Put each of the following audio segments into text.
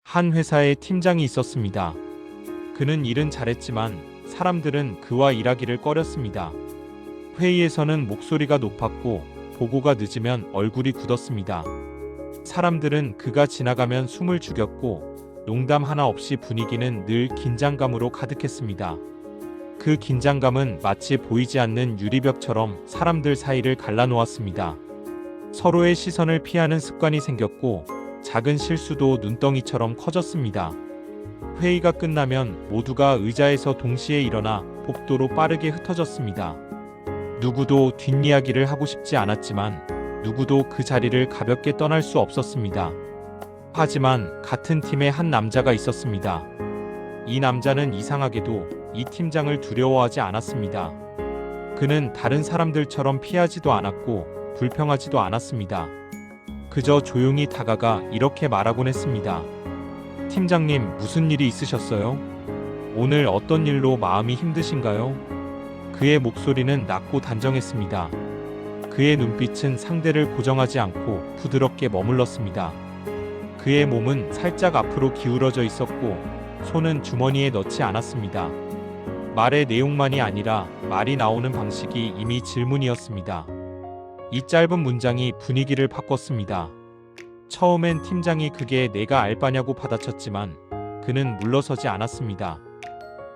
한 회사에 팀장이 있었습니다. 그는 일은 잘했지만 사람들은 그와 일하기를 꺼렸습니다. 회의에서는 목소리가 높았고 보고가 늦으면 얼굴이 굳었습니다. 사람들은 그가 지나가면 숨을 죽였고 농담 하나 없이 분위기는 늘 긴장감으로 가득했습니다. 그 긴장감은 마치 보이지 않는 유리벽처럼 사람들 사이를 갈라놓았습니다. 서로의 시선을 피하는 습관이 생겼고 작은 실수도 눈덩이처럼 커졌습니다. 회의가 끝나면 모두가 의자에서 동시에 일어나 복도로 빠르게 흩어졌습니다. 누구도 뒷이야기를 하고 싶지 않았지만 누구도 그 자리를 가볍게 떠날 수 없었습니다. 하지만 같은 팀에 한 남자가 있었습니다. 이 남자는 이상하게도 이 팀장을 두려워하지 않았습니다. 그는 다른 사람들처럼 피하지도 않았고 불평하지도 않았습니다. 그저 조용히 다가가 이렇게 말하곤 했습니다. 팀장님, 무슨 일이 있으셨어요? 오늘 어떤 일로 마음이 힘드신가요? 그의 목소리는 낮고 단정했습니다. 그의 눈빛은 상대를 고정하지 않고 부드럽게 머물렀습니다. 그의 몸은 살짝 앞으로 기울어져 있었고 손은 주머니에 넣지 않았습니다. 말의 내용만이 아니라 말이 나오는 방식이 이미 질문이었습니다. 이 짧은 문장이 분위기를 바꿨습니다. 처음엔 팀장이 그게 내가 알바냐고 받아쳤지만 그는 물러서지 않았습니다.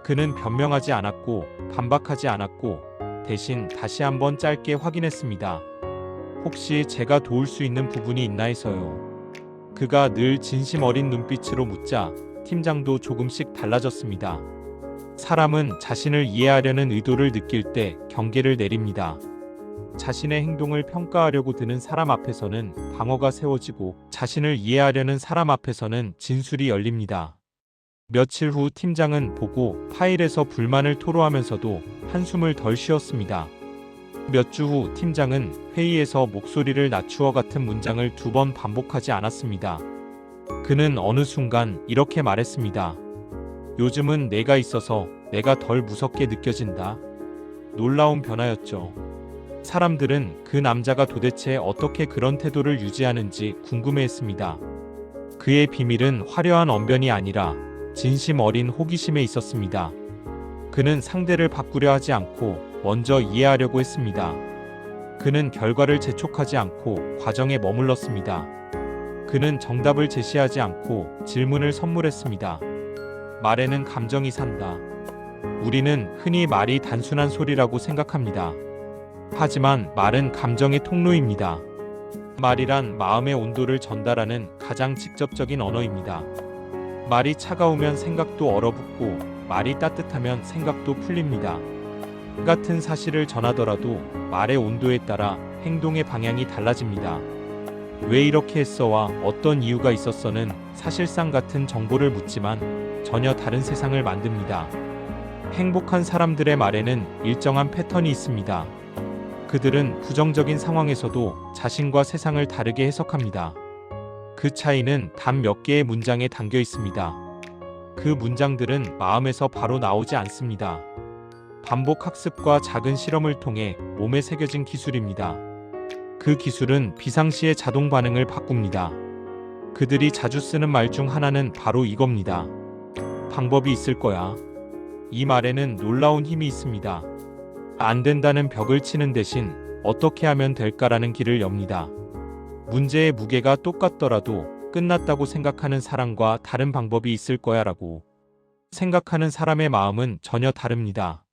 그는 변명하지 않았고 반박하지 않았고 대신 다시 한번 짧게 확인했습니다. 혹시 제가 도울 수 있는 부분이 있나 해서요. 그가 늘 진심 어린 눈빛으로 묻자 팀장도 조금씩 달라졌습니다. 사람은 자신을 이해하려는 의도를 느낄 때 경계를 내립니다. 자신의 행동을 평가하려고 드는 사람 앞에서는 방어가 세워지고 자신을 이해하려는 사람 앞에서는 진술이 열립니다. 며칠 후 팀장은 보고 파일에서 불만을 토로하면서도 한숨을 덜 쉬었습니다. 몇 주 후 팀장은 회의에서 목소리를 낮추어 같은 문장을 2번 반복하지 않았습니다. 그는 어느 순간 이렇게 말했습니다. 요즘은 내가 있어서 내가 덜 무섭게 느껴진다. 놀라운 변화였죠. 사람들은 그 남자가 도대체 어떻게 그런 태도를 유지하는지 궁금해했습니다. 그의 비밀은 화려한 언변이 아니라 진심 어린 호기심에 있었습니다. 그는 상대를 바꾸려 하지 않고 먼저 이해하려고 했습니다. 그는 결과를 재촉하지 않고 과정에 머물렀습니다. 그는 정답을 제시하지 않고 질문을 선물했습니다. 말에는 감정이 산다. 우리는 흔히 말이 단순한 소리라고 생각합니다. 하지만 말은 감정의 통로입니다. 말이란 마음의 온도를 전달하는 가장 직접적인 언어입니다. 말이 차가우면 생각도 얼어붙고 말이 따뜻하면 생각도 풀립니다. 같은 사실을 전하더라도 말의 온도에 따라 행동의 방향이 달라집니다. 왜 이렇게 했어와 어떤 이유가 있었어는 사실상 같은 정보를 묻지만 전혀 다른 세상을 만듭니다. 행복한 사람들의 말에는 일정한 패턴이 있습니다. 그들은 부정적인 상황에서도 자신과 세상을 다르게 해석합니다. 그 차이는 단 몇 개의 문장에 담겨 있습니다. 그 문장들은 마음에서 바로 나오지 않습니다. 반복 학습과 작은 실험을 통해 몸에 새겨진 기술입니다. 그 기술은 비상시의 자동 반응을 바꿉니다. 그들이 자주 쓰는 말 중 하나는 바로 이겁니다. 방법이 있을 거야. 이 말에는 놀라운 힘이 있습니다. 안 된다는 벽을 치는 대신 어떻게 하면 될까라는 길을 엽니다. 문제의 무게가 똑같더라도 끝났다고 생각하는 사람과 다른 방법이 있을 거야라고 생각하는 사람의 마음은 전혀 다릅니다.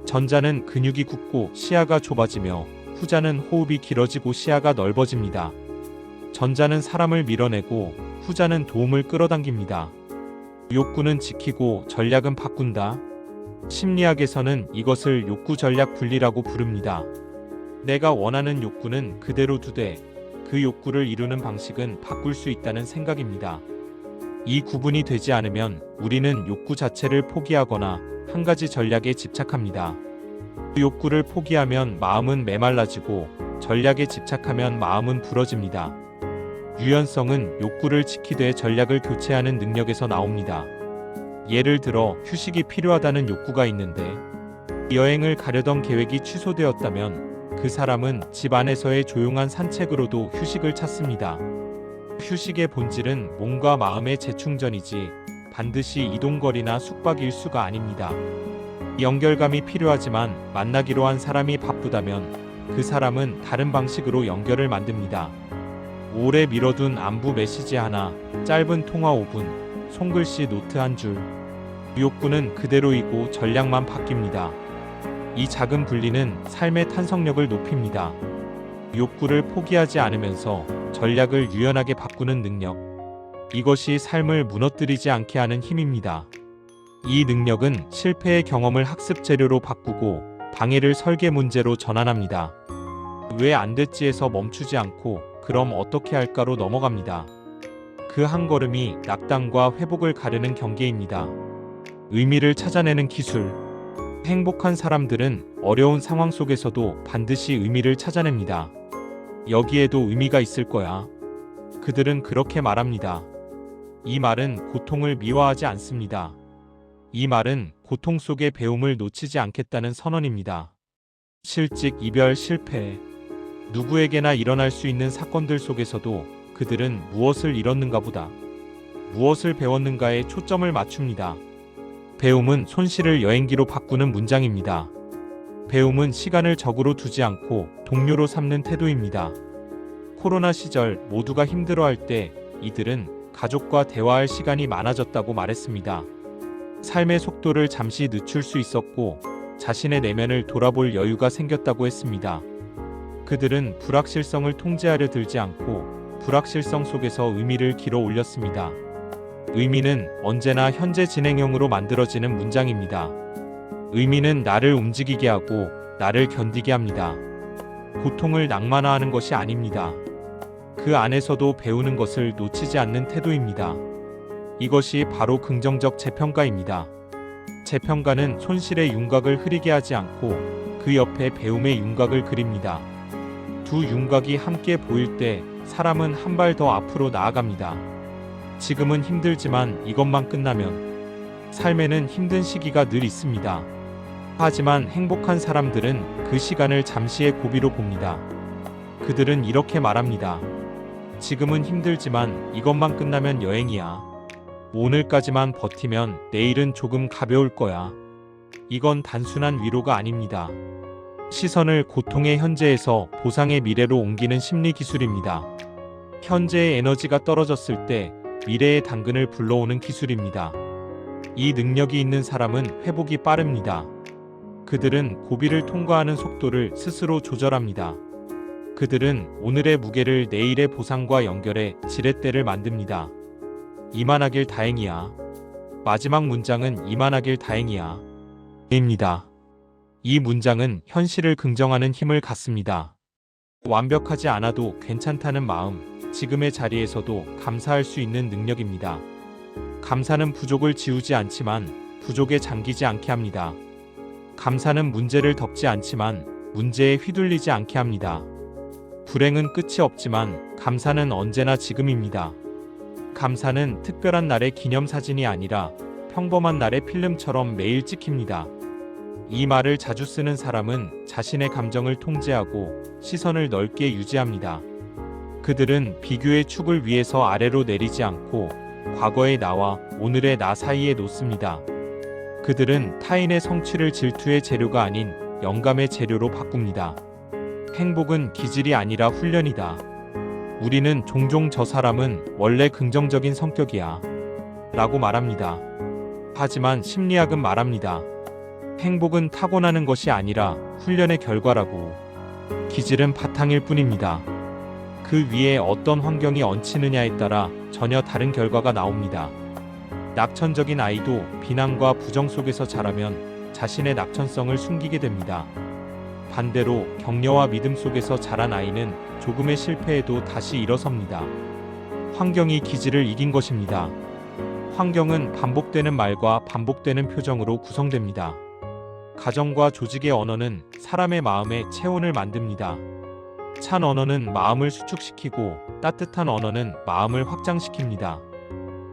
전자는 근육이 굳고 시야가 좁아지며 후자는 호흡이 길어지고 시야가 넓어집니다. 전자는 사람을 밀어내고 후자는 도움을 끌어당깁니다. 욕구는 지키고 전략은 바꾼다. 심리학에서는 이것을 욕구 전략 분리라고 부릅니다. 내가 원하는 욕구는 그대로 두되 그 욕구를 이루는 방식은 바꿀 수 있다는 생각입니다. 이 구분이 되지 않으면 우리는 욕구 자체를 포기하거나 한 가지 전략에 집착합니다. 욕구를 포기하면 마음은 메말라지고 전략에 집착하면 마음은 부러집니다. 유연성은 욕구를 지키되 전략을 교체하는 능력에서 나옵니다. 예를 들어 휴식이 필요하다는 욕구가 있는데 여행을 가려던 계획이 취소되었다면 그 사람은 집 안에서의 조용한 산책으로도 휴식을 찾습니다. 휴식의 본질은 몸과 마음의 재충전이지 반드시 이동거리나 숙박 일수가 아닙니다. 연결감이 필요하지만 만나기로 한 사람이 바쁘다면 그 사람은 다른 방식으로 연결을 만듭니다. 오래 미뤄둔 안부 메시지 하나, 짧은 통화 5분, 손글씨 노트 한 줄. 욕구는 그대로이고 전략만 바뀝니다. 이 작은 분리는 삶의 탄성력을 높입니다. 욕구를 포기하지 않으면서 전략을 유연하게 바꾸는 능력. 이것이 삶을 무너뜨리지 않게 하는 힘입니다. 이 능력은 실패의 경험을 학습 재료로 바꾸고 방해를 설계 문제로 전환합니다. 왜 안 됐지에서 멈추지 않고 그럼 어떻게 할까로 넘어갑니다. 그 한 걸음이 낙담과 회복을 가르는 경계입니다. 의미를 찾아내는 기술. 행복한 사람들은 어려운 상황 속에서도 반드시 의미를 찾아냅니다. 여기에도 의미가 있을 거야. 그들은 그렇게 말합니다. 이 말은 고통을 미화하지 않습니다. 이 말은 고통 속의 배움을 놓치지 않겠다는 선언입니다. 실직, 이별, 실패. 누구에게나 일어날 수 있는 사건들 속에서도 그들은 무엇을 잃었는가 보다 무엇을 배웠는가에 초점을 맞춥니다. 배움은 손실을 여행기로 바꾸는 문장입니다. 배움은 시간을 적으로 두지 않고 동료로 삼는 태도입니다. 코로나 시절 모두가 힘들어할 때 이들은 가족과 대화할 시간이 많아졌다고 말했습니다. 삶의 속도를 잠시 늦출 수 있었고 자신의 내면을 돌아볼 여유가 생겼다고 했습니다. 그들은 불확실성을 통제하려 들지 않고 불확실성 속에서 의미를 길어 올렸습니다. 의미는 언제나 현재 진행형으로 만들어지는 문장입니다. 의미는 나를 움직이게 하고 나를 견디게 합니다. 고통을 낭만화하는 것이 아닙니다. 그 안에서도 배우는 것을 놓치지 않는 태도입니다. 이것이 바로 긍정적 재평가입니다. 재평가는 손실의 윤곽을 흐리게 하지 않고 그 옆에 배움의 윤곽을 그립니다. 두 윤곽이 함께 보일 때 사람은 한 발 더 앞으로 나아갑니다. 지금은 힘들지만 이것만 끝나면 삶에는 힘든 시기가 늘 있습니다. 하지만 행복한 사람들은 그 시간을 잠시의 고비로 봅니다. 그들은 이렇게 말합니다. 지금은 힘들지만 이것만 끝나면 여행이야. 오늘까지만 버티면 내일은 조금 가벼울 거야. 이건 단순한 위로가 아닙니다. 시선을 고통의 현재에서 보상의 미래로 옮기는 심리 기술입니다. 현재의 에너지가 떨어졌을 때 미래의 당근을 불러오는 기술입니다. 이 능력이 있는 사람은 회복이 빠릅니다. 그들은 고비를 통과하는 속도를 스스로 조절합니다. 그들은 오늘의 무게를 내일의 보상과 연결해 지렛대를 만듭니다. 이만하길 다행이야. 마지막 문장은 이만하길 다행이야. 입니다. 이 문장은 현실을 긍정하는 힘을 갖습니다. 완벽하지 않아도 괜찮다는 마음, 지금의 자리에서도 감사할 수 있는 능력입니다. 감사는 부족을 지우지 않지만 부족에 잠기지 않게 합니다. 감사는 문제를 덮지 않지만 문제에 휘둘리지 않게 합니다. 불행은 끝이 없지만 감사는 언제나 지금입니다. 감사는 특별한 날의 기념사진이 아니라 평범한 날의 필름처럼 매일 찍힙니다. 이 말을 자주 쓰는 사람은 자신의 감정을 통제하고 시선을 넓게 유지합니다. 그들은 비교의 축을 위에서 아래로 내리지 않고 과거의 나와 오늘의 나 사이에 놓습니다. 그들은 타인의 성취를 질투의 재료가 아닌 영감의 재료로 바꿉니다. 행복은 기질이 아니라 훈련이다. 우리는 종종 저 사람은 원래 긍정적인 성격이야 라고 말합니다. 하지만 심리학은 말합니다. 행복은 타고나는 것이 아니라 훈련의 결과라고. 기질은 바탕일 뿐입니다. 그 위에 어떤 환경이 얹히느냐에 따라 전혀 다른 결과가 나옵니다. 낙천적인 아이도 비난과 부정 속에서 자라면 자신의 낙천성을 숨기게 됩니다. 반대로 격려와 믿음 속에서 자란 아이는 조금의 실패에도 다시 일어섭니다. 환경이 기질을 이긴 것입니다. 환경은 반복되는 말과 반복되는 표정으로 구성됩니다. 가정과 조직의 언어는 사람의 마음의 체온을 만듭니다. 찬 언어는 마음을 수축시키고 따뜻한 언어는 마음을 확장시킵니다.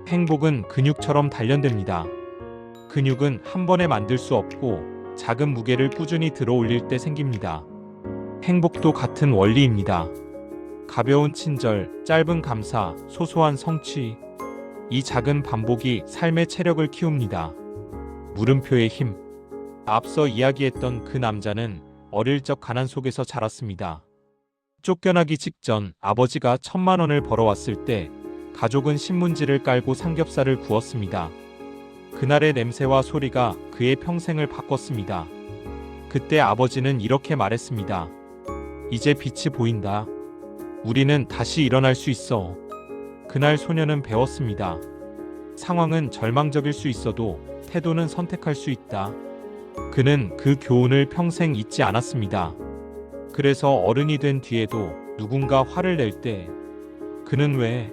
행복은 근육처럼 단련됩니다. 근육은 한 번에 만들 수 없고 작은 무게를 꾸준히 들어 올릴 때 생깁니다. 행복도 같은 원리입니다. 가벼운 친절, 짧은 감사, 소소한 성취. 이 작은 반복이 삶의 체력을 키웁니다. 물음표의 힘. 앞서 이야기했던 그 남자는 어릴 적 가난 속에서 자랐습니다. 쫓겨나기 직전 아버지가 1,000만 원을 벌어왔을 때 가족은 신문지를 깔고 삼겹살을 구웠습니다. 그날의 냄새와 소리가 그의 평생을 바꿨습니다. 그때 아버지는 이렇게 말했습니다. 이제 빛이 보인다. 우리는 다시 일어날 수 있어. 그날 소녀는 배웠습니다. 상황은 절망적일 수 있어도 태도는 선택할 수 있다. 그는 그 교훈을 평생 잊지 않았습니다. 그래서 어른이 된 뒤에도 누군가 화를 낼 때 그는 왜?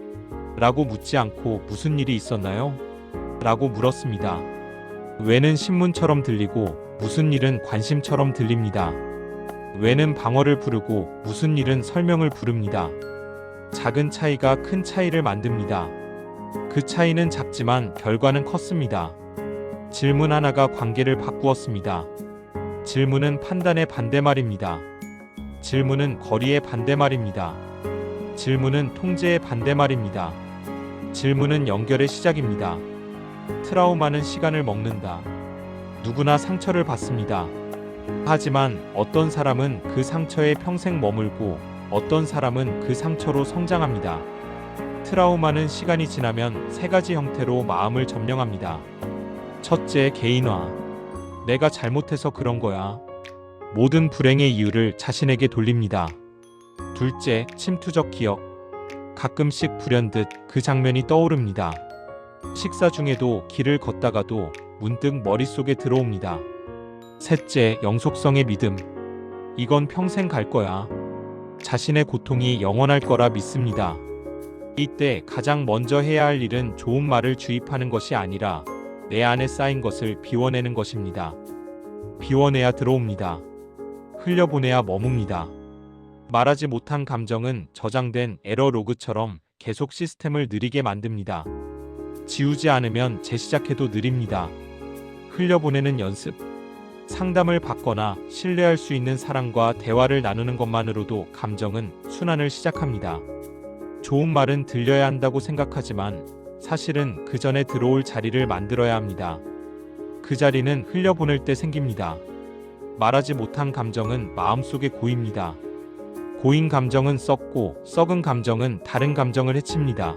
라고 묻지 않고 무슨 일이 있었나요? 라고 물었습니다. 왜는 신문처럼 들리고 무슨 일은 관심처럼 들립니다. 왜는 방어를 부르고 무슨 일은 설명을 부릅니다. 작은 차이가 큰 차이를 만듭니다. 그 차이는 작지만 결과는 컸습니다. 질문 하나가 관계를 바꾸었습니다. 질문은 판단의 반대말입니다. 질문은 거리의 반대말입니다. 질문은 통제의 반대말입니다. 질문은 연결의 시작입니다. 트라우마는 시간을 먹는다. 누구나 상처를 받습니다. 하지만 어떤 사람은 그 상처에 평생 머물고 어떤 사람은 그 상처로 성장합니다. 트라우마는 시간이 지나면 세 가지 형태로 마음을 점령합니다. 첫째, 개인화. 내가 잘못해서 그런 거야. 모든 불행의 이유를 자신에게 돌립니다. 둘째, 침투적 기억. 가끔씩 불현듯 그 장면이 떠오릅니다. 식사 중에도 길을 걷다가도 문득 머릿속에 들어옵니다. 셋째, 영속성의 믿음. 이건 평생 갈 거야. 자신의 고통이 영원할 거라 믿습니다. 이때 가장 먼저 해야 할 일은 좋은 말을 주입하는 것이 아니라 내 안에 쌓인 것을 비워내는 것입니다. 비워내야 들어옵니다. 흘려보내야 머뭅니다. 말하지 못한 감정은 저장된 에러 로그처럼 계속 시스템을 느리게 만듭니다. 지우지 않으면 재시작해도 느립니다. 흘려보내는 연습. 상담을 받거나 신뢰할 수 있는 사람과 대화를 나누는 것만으로도 감정은 순환을 시작합니다. 좋은 말은 들려야 한다고 생각하지만 사실은 그 전에 들어올 자리를 만들어야 합니다. 그 자리는 흘려보낼 때 생깁니다. 말하지 못한 감정은 마음속에 고입니다. 고인 감정은 썩고 썩은 감정은 다른 감정을 해칩니다.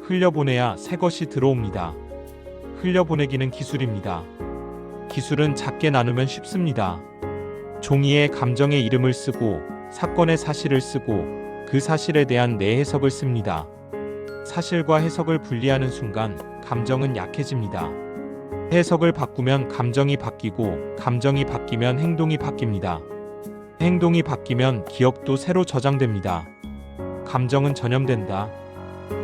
흘려보내야 새 것이 들어옵니다. 흘려보내기는 기술입니다. 기술은 작게 나누면 쉽습니다. 종이에 감정의 이름을 쓰고 사건의 사실을 쓰고 그 사실에 대한 내 해석을 씁니다. 사실과 해석을 분리하는 순간 감정은 약해집니다. 해석을 바꾸면 감정이 바뀌고 감정이 바뀌면 행동이 바뀝니다. 행동이 바뀌면 기억도 새로 저장됩니다. 감정은 전염된다.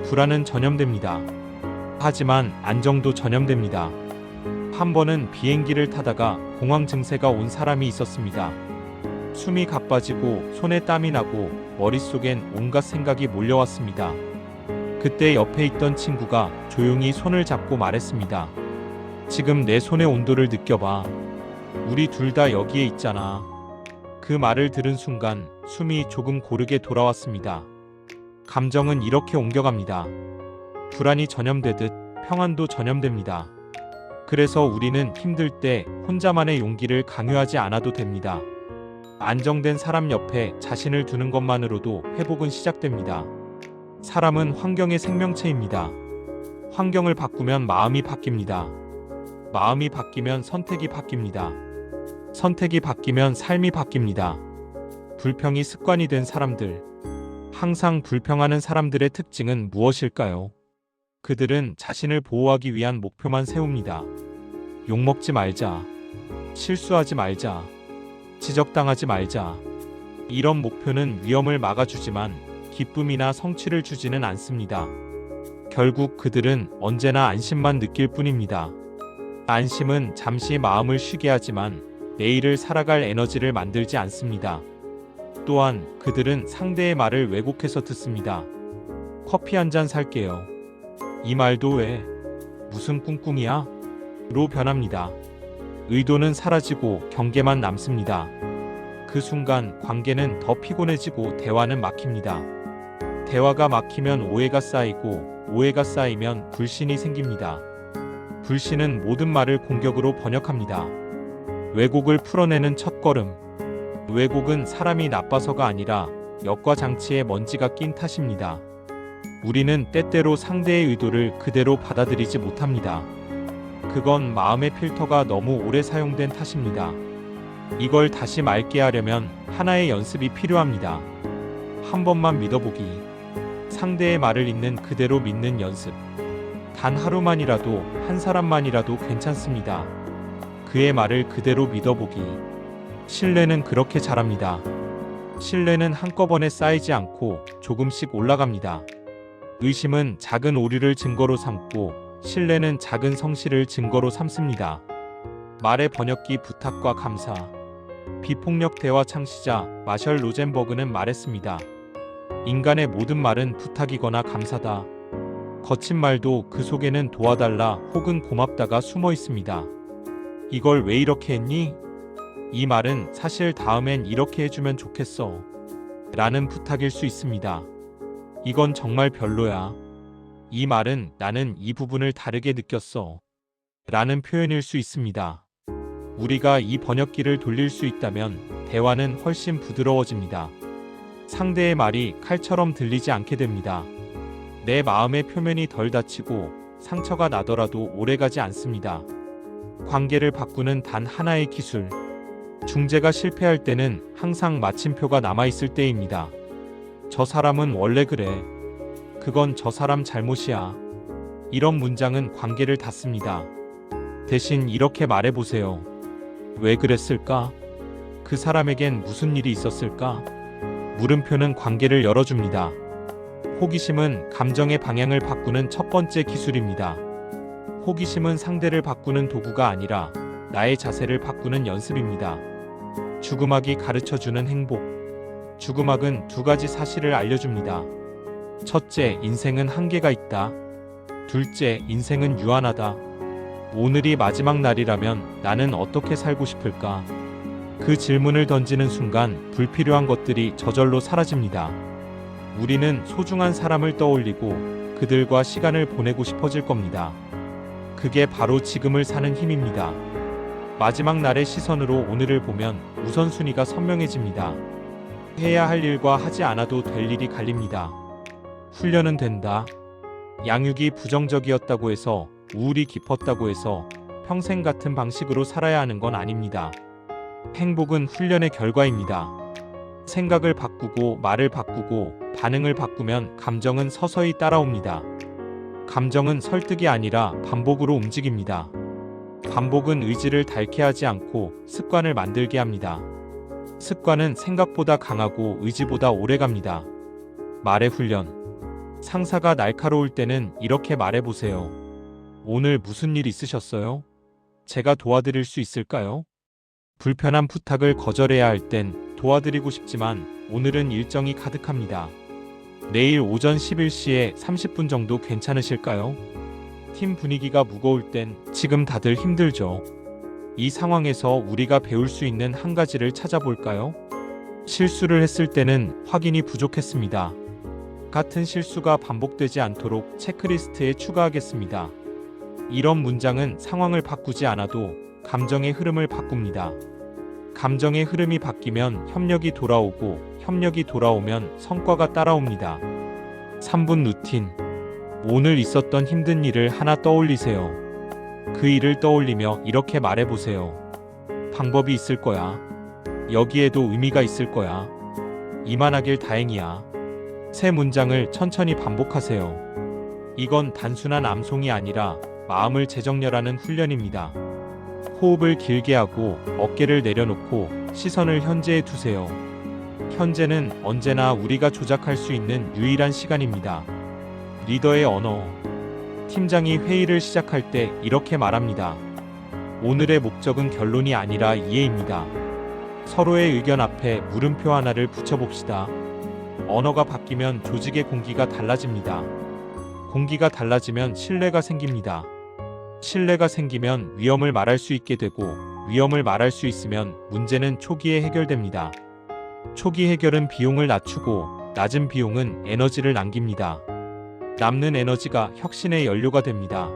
불안은 전염됩니다. 하지만 안정도 전염됩니다. 한 번은 비행기를 타다가 공황 증세가 온 사람이 있었습니다. 숨이 가빠지고 손에 땀이 나고 머릿속엔 온갖 생각이 몰려왔습니다. 그때 옆에 있던 친구가 조용히 손을 잡고 말했습니다. 지금 내 손의 온도를 느껴봐. 우리 둘 다 여기에 있잖아. 그 말을 들은 순간 숨이 조금 고르게 돌아왔습니다. 감정은 이렇게 옮겨갑니다. 불안이 전염되듯 평안도 전염됩니다. 그래서 우리는 힘들 때 혼자만의 용기를 강요하지 않아도 됩니다. 안정된 사람 옆에 자신을 두는 것만으로도 회복은 시작됩니다. 사람은 환경의 생명체입니다. 환경을 바꾸면 마음이 바뀝니다. 마음이 바뀌면 선택이 바뀝니다. 선택이 바뀌면 삶이 바뀝니다. 불평이 습관이 된 사람들. 항상 불평하는 사람들의 특징은 무엇일까요? 그들은 자신을 보호하기 위한 목표만 세웁니다. 욕먹지 말자. 실수하지 말자. 지적당하지 말자. 이런 목표는 위험을 막아주지만 기쁨이나 성취를 주지는 않습니다. 결국 그들은 언제나 안심만 느낄 뿐입니다. 안심은 잠시 마음을 쉬게 하지만 내일을 살아갈 에너지를 만들지 않습니다. 또한 그들은 상대의 말을 왜곡해서 듣습니다. 커피 한 잔 살게요. 이 말도 왜? 무슨 꿍꿍이야? 로 변합니다. 의도는 사라지고 경계만 남습니다. 그 순간 관계는 더 피곤해지고 대화는 막힙니다. 대화가 막히면 오해가 쌓이고 오해가 쌓이면 불신이 생깁니다. 불신은 모든 말을 공격으로 번역합니다. 왜곡을 풀어내는 첫걸음. 왜곡은 사람이 나빠서가 아니라 역과 장치에 먼지가 낀 탓입니다. 우리는 때때로 상대의 의도를 그대로 받아들이지 못합니다. 그건 마음의 필터가 너무 오래 사용된 탓입니다. 이걸 다시 맑게 하려면 하나의 연습이 필요합니다. 한 번만 믿어보기. 상대의 말을 있는 그대로 믿는 연습. 단 하루만이라도, 한 사람만이라도 괜찮습니다. 그의 말을 그대로 믿어보기. 신뢰는 그렇게 자랍니다. 신뢰는 한꺼번에 쌓이지 않고 조금씩 올라갑니다. 의심은 작은 오류를 증거로 삼고 신뢰는 작은 성실을 증거로 삼습니다. 말의 번역기 부탁과 감사. 비폭력 대화 창시자 마셜 로젠버그는 말했습니다. 인간의 모든 말은 부탁이거나 감사다. 거친 말도 그 속에는 도와달라 혹은 고맙다가 숨어 있습니다. 이걸 왜 이렇게 했니? 이 말은 사실 다음엔 이렇게 해주면 좋겠어. 라는 부탁일 수 있습니다. 이건 정말 별로야. 이 말은 나는 이 부분을 다르게 느꼈어. 라는 표현일 수 있습니다. 우리가 이 번역기를 돌릴 수 있다면 대화는 훨씬 부드러워집니다. 상대의 말이 칼처럼 들리지 않게 됩니다. 내 마음의 표면이 덜 다치고 상처가 나더라도 오래가지 않습니다. 관계를 바꾸는 단 하나의 기술. 중재가 실패할 때는 항상 마침표가 남아있을 때입니다. 저 사람은 원래 그래. 그건 저 사람 잘못이야. 이런 문장은 관계를 닫습니다. 대신 이렇게 말해보세요. 왜 그랬을까? 그 사람에겐 무슨 일이 있었을까? 물음표는 관계를 열어줍니다. 호기심은 감정의 방향을 바꾸는 첫 번째 기술입니다. 호기심은 상대를 바꾸는 도구가 아니라 나의 자세를 바꾸는 연습입니다. 주구막이 가르쳐주는 행복. 주구막은 두 가지 사실을 알려줍니다. 첫째, 인생은 한계가 있다. 둘째, 인생은 유한하다. 오늘이 마지막 날이라면 나는 어떻게 살고 싶을까? 그 질문을 던지는 순간 불필요한 것들이 저절로 사라집니다. 우리는 소중한 사람을 떠올리고 그들과 시간을 보내고 싶어질 겁니다. 그게 바로 지금을 사는 힘입니다. 마지막 날의 시선으로 오늘을 보면 우선순위가 선명해집니다. 해야 할 일과 하지 않아도 될 일이 갈립니다. 훈련은 된다. 양육이 부정적이었다고 해서, 우울이 깊었다고 해서 평생 같은 방식으로 살아야 하는 건 아닙니다. 행복은 훈련의 결과입니다. 생각을 바꾸고 말을 바꾸고 반응을 바꾸면 감정은 서서히 따라옵니다. 감정은 설득이 아니라 반복으로 움직입니다. 반복은 의지를 닳게 하지 않고 습관을 만들게 합니다. 습관은 생각보다 강하고 의지보다 오래갑니다. 말의 훈련. 상사가 날카로울 때는 이렇게 말해보세요. 오늘 무슨 일 있으셨어요? 제가 도와드릴 수 있을까요? 불편한 부탁을 거절해야 할 땐 도와드리고 싶지만 오늘은 일정이 가득합니다. 내일 오전 11시에 30분 정도 괜찮으실까요? 팀 분위기가 무거울 땐 지금 다들 힘들죠. 이 상황에서 우리가 배울 수 있는 한 가지를 찾아볼까요? 실수를 했을 때는 확인이 부족했습니다. 같은 실수가 반복되지 않도록 체크리스트에 추가하겠습니다. 이런 문장은 상황을 바꾸지 않아도 감정의 흐름을 바꿉니다. 감정의 흐름이 바뀌면 협력이 돌아오고 협력이 돌아오면 성과가 따라옵니다. 3분 루틴. 오늘 있었던 힘든 일을 하나 떠올리세요. 그 일을 떠올리며 이렇게 말해보세요. 방법이 있을 거야. 여기에도 의미가 있을 거야. 이만하길 다행이야. 세 문장을 천천히 반복하세요. 이건 단순한 암송이 아니라 마음을 재정렬하는 훈련입니다. 호흡을 길게 하고 어깨를 내려놓고 시선을 현재에 두세요. 현재는 언제나 우리가 조작할 수 있는 유일한 시간입니다. 리더의 언어. 팀장이 회의를 시작할 때 이렇게 말합니다. 오늘의 목적은 결론이 아니라 이해입니다. 서로의 의견 앞에 물음표 하나를 붙여봅시다. 언어가 바뀌면 조직의 공기가 달라집니다. 공기가 달라지면 신뢰가 생깁니다. 신뢰가 생기면 위험을 말할 수 있게 되고 위험을 말할 수 있으면 문제는 초기에 해결됩니다. 초기 해결은 비용을 낮추고 낮은 비용은 에너지를 남깁니다. 남는 에너지가 혁신의 연료가 됩니다.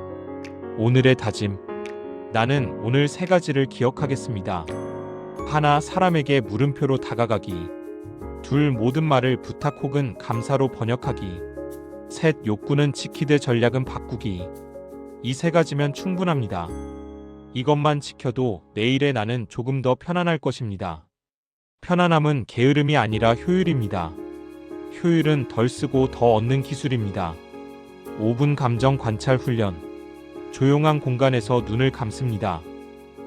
오늘의 다짐. 나는 오늘 세 가지를 기억하겠습니다. 하나, 사람에게 물음표로 다가가기. 둘, 모든 말을 부탁 혹은 감사로 번역하기. 셋, 욕구는 지키되 전략은 바꾸기. 이 세 가지면 충분합니다. 이것만 지켜도 내일의 나는 조금 더 편안할 것입니다. 편안함은 게으름이 아니라 효율입니다. 효율은 덜 쓰고 더 얻는 기술입니다. 5분 감정 관찰 훈련. 조용한 공간에서 눈을 감습니다.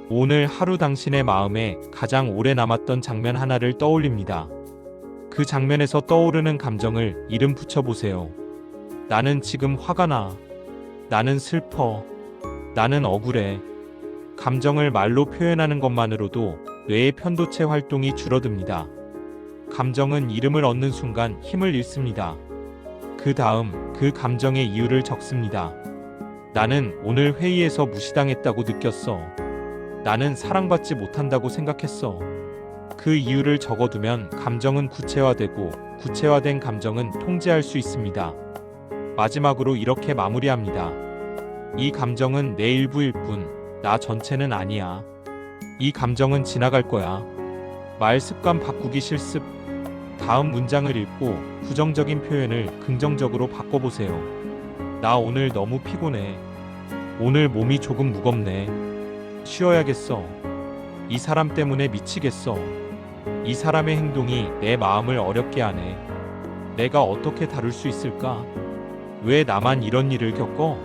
오늘 하루 당신의 마음에 가장 오래 남았던 장면 하나를 떠올립니다. 그 장면에서 떠오르는 감정을 이름 붙여보세요. 나는 지금 화가 나. 나는 슬퍼. 나는 억울해. 감정을 말로 표현하는 것만으로도 뇌의 편도체 활동이 줄어듭니다. 감정은 이름을 얻는 순간 힘을 잃습니다. 그 다음 그 감정의 이유를 적습니다. 나는 오늘 회의에서 무시당했다고 느꼈어. 나는 사랑받지 못한다고 생각했어. 그 이유를 적어두면 감정은 구체화되고 구체화된 감정은 통제할 수 있습니다. 마지막으로 이렇게 마무리합니다. 이 감정은 내 일부일 뿐, 나 전체는 아니야. 이 감정은 지나갈 거야. 말 습관 바꾸기 실습. 다음 문장을 읽고 부정적인 표현을 긍정적으로 바꿔보세요. 나 오늘 너무 피곤해. 오늘 몸이 조금 무겁네. 쉬어야겠어. 이 사람 때문에 미치겠어. 이 사람의 행동이 내 마음을 어렵게 하네. 내가 어떻게 다룰 수 있을까? 왜 나만 이런 일을 겪어?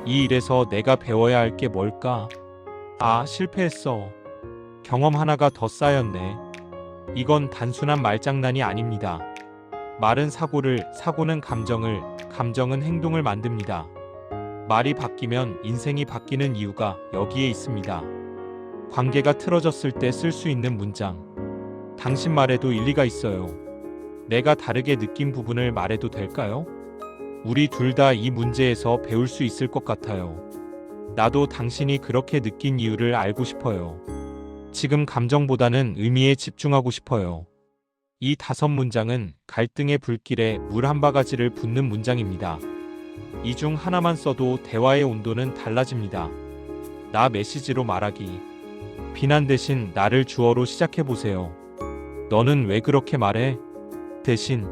이 일에서 내가 배워야 할 게 뭘까? 아, 실패했어. 경험 하나가 더 쌓였네. 이건 단순한 말장난이 아닙니다. 말은 사고를, 사고는 감정을, 감정은 행동을 만듭니다. 말이 바뀌면 인생이 바뀌는 이유가 여기에 있습니다. 관계가 틀어졌을 때 쓸 수 있는 문장. 당신 말에도 일리가 있어요. 내가 다르게 느낀 부분을 말해도 될까요? 우리 둘 다 이 문제에서 배울 수 있을 것 같아요. 나도 당신이 그렇게 느낀 이유를 알고 싶어요. 지금 감정보다는 의미에 집중하고 싶어요. 이 5문장은 갈등의 불길에 물 한 바가지를 붓는 문장입니다. 이 중 하나만 써도 대화의 온도는 달라집니다. 나 메시지로 말하기. 비난 대신 나를 주어로 시작해보세요. 너는 왜 그렇게 말해? 대신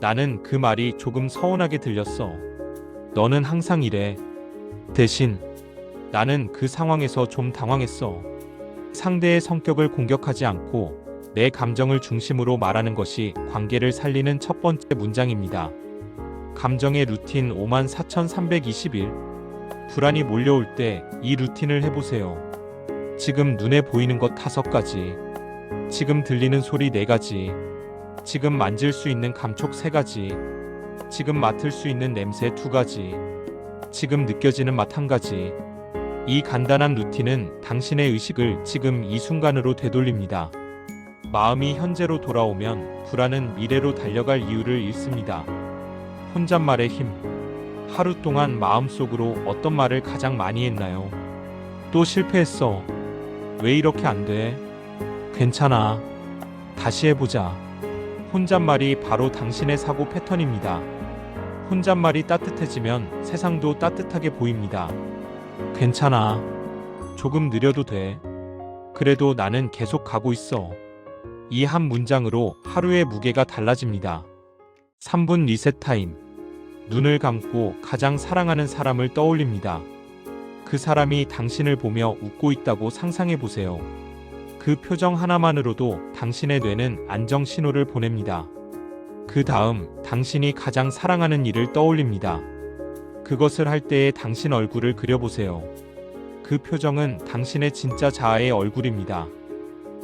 나는 그 말이 조금 서운하게 들렸어. 너는 항상 이래. 대신 나는 그 상황에서 좀 당황했어. 상대의 성격을 공격하지 않고 내 감정을 중심으로 말하는 것이 관계를 살리는 첫 번째 문장입니다. 감정의 루틴 54,321. 불안이 몰려올 때 이 루틴을 해보세요. 지금 눈에 보이는 것 5가지. 지금 들리는 소리 4가지. 지금 만질 수 있는 감촉 3가지. 지금 맡을 수 있는 냄새 2가지. 지금 느껴지는 맛 1가지. 이 간단한 루틴은 당신의 의식을 지금 이 순간으로 되돌립니다. 마음이 현재로 돌아오면 불안은 미래로 달려갈 이유를 잃습니다. 혼잣말의 힘. 하루 동안 마음속으로 어떤 말을 가장 많이 했나요? 또 실패했어. 왜 이렇게 안 돼? 괜찮아. 다시 해보자. 혼잣말이 바로 당신의 사고 패턴입니다. 혼잣말이 따뜻해지면 세상도 따뜻하게 보입니다. 괜찮아. 조금 느려도 돼. 그래도 나는 계속 가고 있어. 이 한 문장으로 하루의 무게가 달라집니다. 3분 리셋 타임. 눈을 감고 가장 사랑하는 사람을 떠올립니다. 그 사람이 당신을 보며 웃고 있다고 상상해 보세요. 그 표정 하나만으로도 당신의 뇌는 안정 신호를 보냅니다. 그 다음 당신이 가장 사랑하는 일을 떠올립니다. 그것을 할 때의 당신 얼굴을 그려보세요. 그 표정은 당신의 진짜 자아의 얼굴입니다.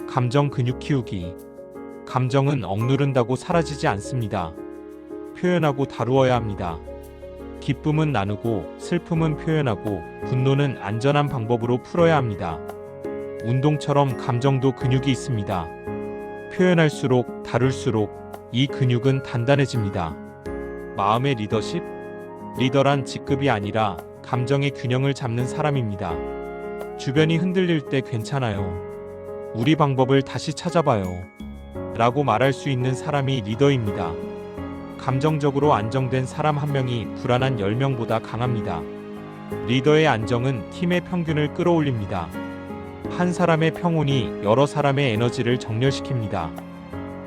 감정 근육 키우기. 감정은 억누른다고 사라지지 않습니다. 표현하고 다루어야 합니다. 기쁨은 나누고 슬픔은 표현하고 분노는 안전한 방법으로 풀어야 합니다. 운동처럼 감정도 근육이 있습니다. 표현할수록 다룰수록 이 근육은 단단해집니다. 마음의 리더십? 리더란 직급이 아니라 감정의 균형을 잡는 사람입니다. 주변이 흔들릴 때 괜찮아요. 우리 방법을 다시 찾아봐요. 라고 말할 수 있는 사람이 리더입니다. 감정적으로 안정된 사람 한 명이 불안한 10명보다 강합니다. 리더의 안정은 팀의 평균을 끌어올립니다. 한 사람의 평온이 여러 사람의 에너지를 정렬시킵니다.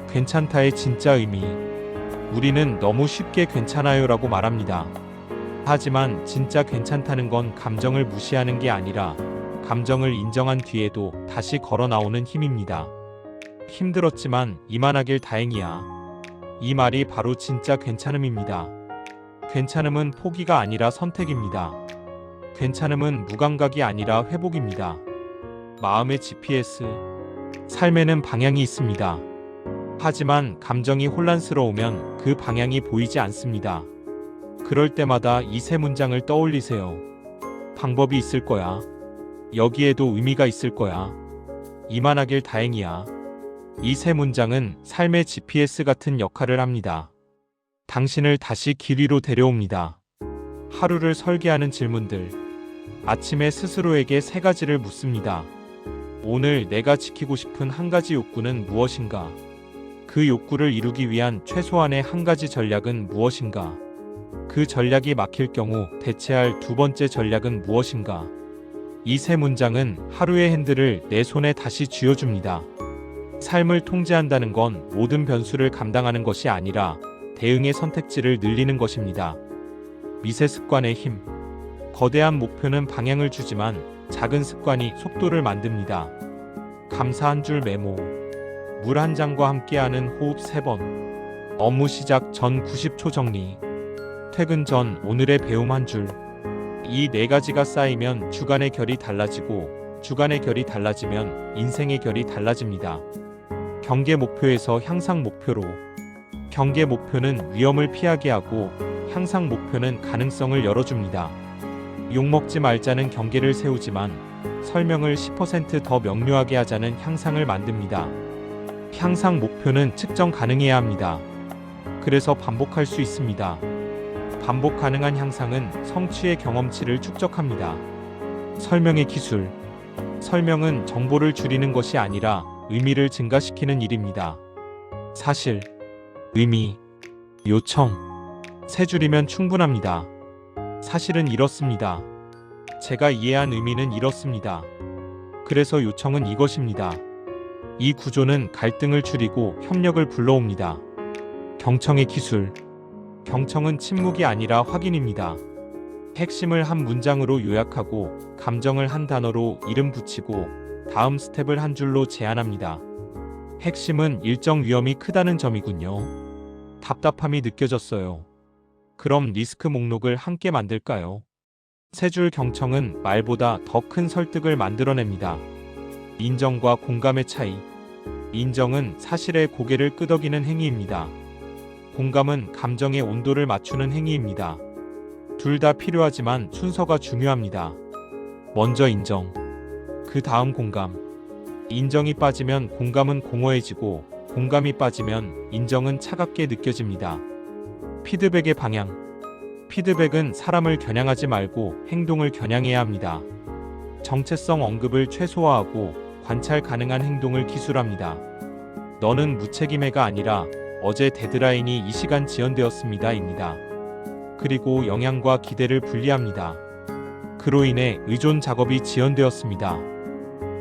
괜찮다의 진짜 의미. 우리는 너무 쉽게 괜찮아요라고 말합니다. 하지만 진짜 괜찮다는 건 감정을 무시하는 게 아니라 감정을 인정한 뒤에도 다시 걸어 나오는 힘입니다. 힘들었지만 이만하길 다행이야. 이 말이 바로 진짜 괜찮음입니다. 괜찮음은 포기가 아니라 선택입니다. 괜찮음은 무감각이 아니라 회복입니다. 마음의 GPS. 삶에는 방향이 있습니다. 하지만 감정이 혼란스러우면 그 방향이 보이지 않습니다. 그럴 때마다 이 세 문장을 떠올리세요. 방법이 있을 거야. 여기에도 의미가 있을 거야. 이만하길 다행이야. 이 세 문장은 삶의 GPS 같은 역할을 합니다. 당신을 다시 길 위로 데려옵니다. 하루를 설계하는 질문들. 아침에 스스로에게 3가지를 묻습니다. 오늘 내가 지키고 싶은 한 가지 욕구는 무엇인가? 그 욕구를 이루기 위한 최소한의 한 가지 전략은 무엇인가? 그 전략이 막힐 경우 대체할 2번째 전략은 무엇인가? 이 세 문장은 하루의 핸들을 내 손에 다시 쥐어줍니다. 삶을 통제한다는 건 모든 변수를 감당하는 것이 아니라 대응의 선택지를 늘리는 것입니다. 미세 습관의 힘. 거대한 목표는 방향을 주지만 작은 습관이 속도를 만듭니다. 감사 한 줄 메모. 물 한 잔과 함께하는 호흡 3번. 업무 시작 전 90초 정리. 퇴근 전 오늘의 배움 한 줄. 이 4가지가 쌓이면 주간의 결이 달라지고 주간의 결이 달라지면 인생의 결이 달라집니다. 경계 목표에서 향상 목표로. 경계 목표는 위험을 피하게 하고 향상 목표는 가능성을 열어줍니다. 욕먹지 말자는 경계를 세우지만 설명을 10% 더 명료하게 하자는 향상을 만듭니다. 향상 목표는 측정 가능해야 합니다. 그래서 반복할 수 있습니다. 반복 가능한 향상은 성취의 경험치를 축적합니다. 설명의 기술. 설명은 정보를 줄이는 것이 아니라 의미를 증가시키는 일입니다. 사실, 의미, 요청. 3줄이면 충분합니다. 사실은 이렇습니다. 제가 이해한 의미는 이렇습니다. 그래서 요청은 이것입니다. 이 구조는 갈등을 줄이고 협력을 불러옵니다. 경청의 기술. 경청은 침묵이 아니라 확인입니다. 핵심을 한 문장으로 요약하고 감정을 한 단어로 이름 붙이고 다음 스텝을 한 줄로 제안합니다. 핵심은 일정 위험이 크다는 점이군요. 답답함이 느껴졌어요. 그럼 리스크 목록을 함께 만들까요? 3줄 경청은 말보다 더 큰 설득을 만들어냅니다. 인정과 공감의 차이. 인정은 사실에 고개를 끄덕이는 행위입니다. 공감은 감정의 온도를 맞추는 행위입니다. 둘 다 필요하지만 순서가 중요합니다. 먼저 인정. 그 다음 공감. 인정이 빠지면 공감은 공허해지고 공감이 빠지면 인정은 차갑게 느껴집니다. 피드백의 방향. 피드백은 사람을 겨냥하지 말고 행동을 겨냥해야 합니다. 정체성 언급을 최소화하고 관찰 가능한 행동을 기술합니다. 너는 무책임해가 아니라 어제 데드라인이 이 시간 지연되었습니다입니다. 그리고 영향과 기대를 분리합니다. 그로 인해 의존 작업이 지연되었습니다.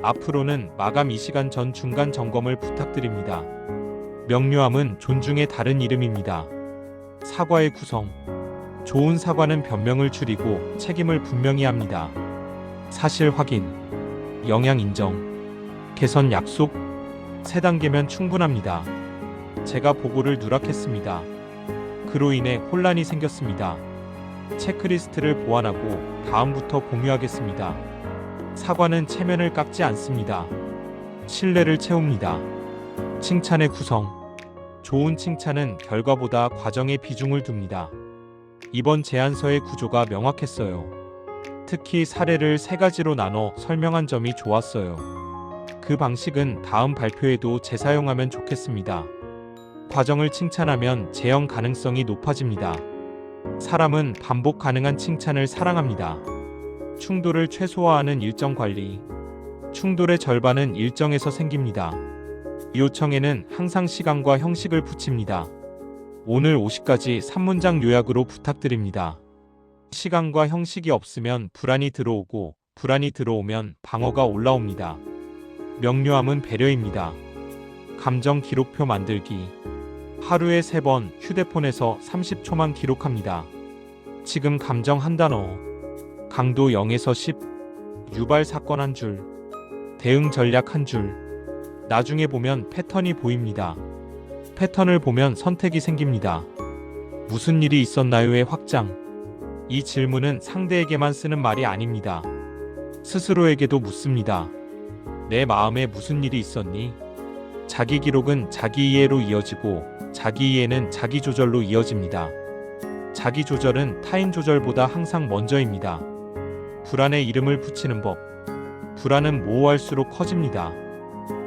앞으로는 마감 2시간 전 중간 점검을 부탁드립니다. 명료함은 존중의 다른 이름입니다. 사과의 구성. 좋은 사과는 변명을 줄이고 책임을 분명히 합니다. 사실 확인. 영향 인정. 개선 약속. 3단계면 충분합니다. 제가 보고를 누락했습니다. 그로 인해 혼란이 생겼습니다. 체크리스트를 보완하고 다음부터 공유하겠습니다. 사과는 체면을 깎지 않습니다. 신뢰를 채웁니다. 칭찬의 구성. 좋은 칭찬은 결과보다 과정에 비중을 둡니다. 이번 제안서의 구조가 명확했어요. 특히 사례를 3가지로 나눠 설명한 점이 좋았어요. 그 방식은 다음 발표에도 재사용하면 좋겠습니다. 과정을 칭찬하면 재현 가능성이 높아집니다. 사람은 반복 가능한 칭찬을 사랑합니다. 충돌을 최소화하는 일정 관리. 충돌의 절반은 일정에서 생깁니다. 요청에는 항상 시간과 형식을 붙입니다. 오늘 50가지 3문장 요약으로 부탁드립니다. 시간과 형식이 없으면 불안이 들어오고, 불안이 들어오면 방어가 올라옵니다. 명료함은 배려입니다. 감정 기록표 만들기. 하루에 3번 휴대폰에서 30초만 기록합니다. 지금 감정 한 단어. 강도 0에서 10. 유발 사건 한 줄. 대응 전략 한 줄. 나중에 보면 패턴이 보입니다. 패턴을 보면 선택이 생깁니다. 무슨 일이 있었나요의 확장. 이 질문은 상대에게만 쓰는 말이 아닙니다. 스스로에게도 묻습니다. 내 마음에 무슨 일이 있었니? 자기 기록은 자기 이해로 이어지고, 자기 이해는 자기 조절로 이어집니다. 자기 조절은 타인 조절보다 항상 먼저입니다. 불안에 이름을 붙이는 법. 불안은 모호할수록 커집니다.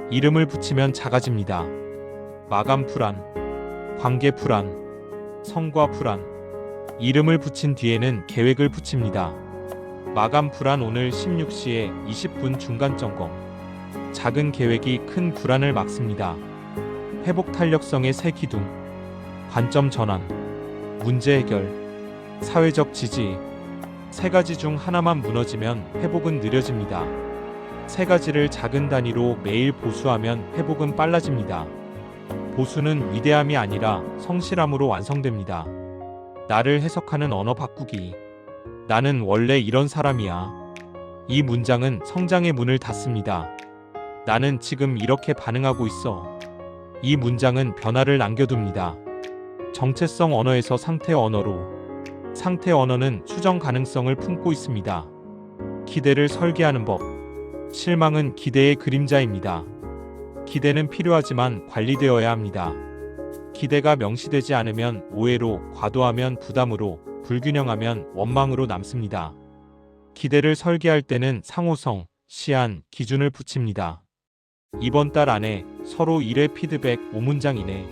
이름을 붙이면 작아집니다. 마감 불안, 관계 불안, 성과 불안. 이름을 붙인 뒤에는 계획을 붙입니다. 마감 불안. 오늘 16시에 20분 중간 점검. 작은 계획이 큰 불안을 막습니다. 회복 탄력성의 새 기둥. 관점 전환, 문제 해결, 사회적 지지. 3가지 중 하나만 무너지면 회복은 느려집니다. 3가지를 작은 단위로 매일 보수하면 회복은 빨라집니다. 보수는 위대함이 아니라 성실함으로 완성됩니다. 나를 해석하는 언어 바꾸기. 나는 원래 이런 사람이야. 이 문장은 성장의 문을 닫습니다. 나는 지금 이렇게 반응하고 있어. 이 문장은 변화를 남겨둡니다. 정체성 언어에서 상태 언어로. 상태 언어는 수정 가능성을 품고 있습니다. 기대를 설계하는 법. 실망은 기대의 그림자입니다. 기대는 필요하지만 관리되어야 합니다. 기대가 명시되지 않으면 오해로, 과도하면 부담으로, 불균형하면 원망으로 남습니다. 기대를 설계할 때는 상호성, 시한, 기준을 붙입니다. 이번 달 안에 서로 1회 피드백 5문장 이내.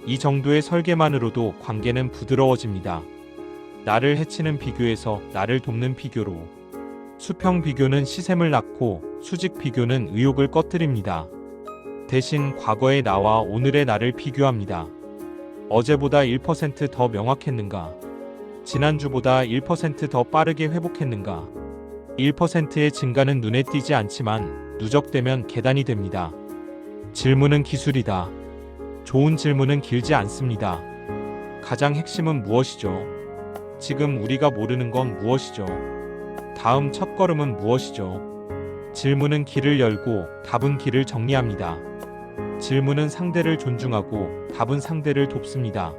이 정도의 설계만으로도 관계는 부드러워집니다. 나를 해치는 비교에서 나를 돕는 비교로. 수평 비교는 시샘을 낳고, 수직 비교는 의욕을 꺼뜨립니다. 대신 과거의 나와 오늘의 나를 비교합니다. 어제보다 1% 더 명확했는가? 지난주보다 1% 더 빠르게 회복했는가? 1%의 증가는 눈에 띄지 않지만 누적되면 계단이 됩니다. 질문은 기술이다. 좋은 질문은 길지 않습니다. 가장 핵심은 무엇이죠? 지금 우리가 모르는 건 무엇이죠? 다음 첫걸음은 무엇이죠? 질문은 길을 열고, 답은 길을 정리합니다. 질문은 상대를 존중하고, 답은 상대를 돕습니다.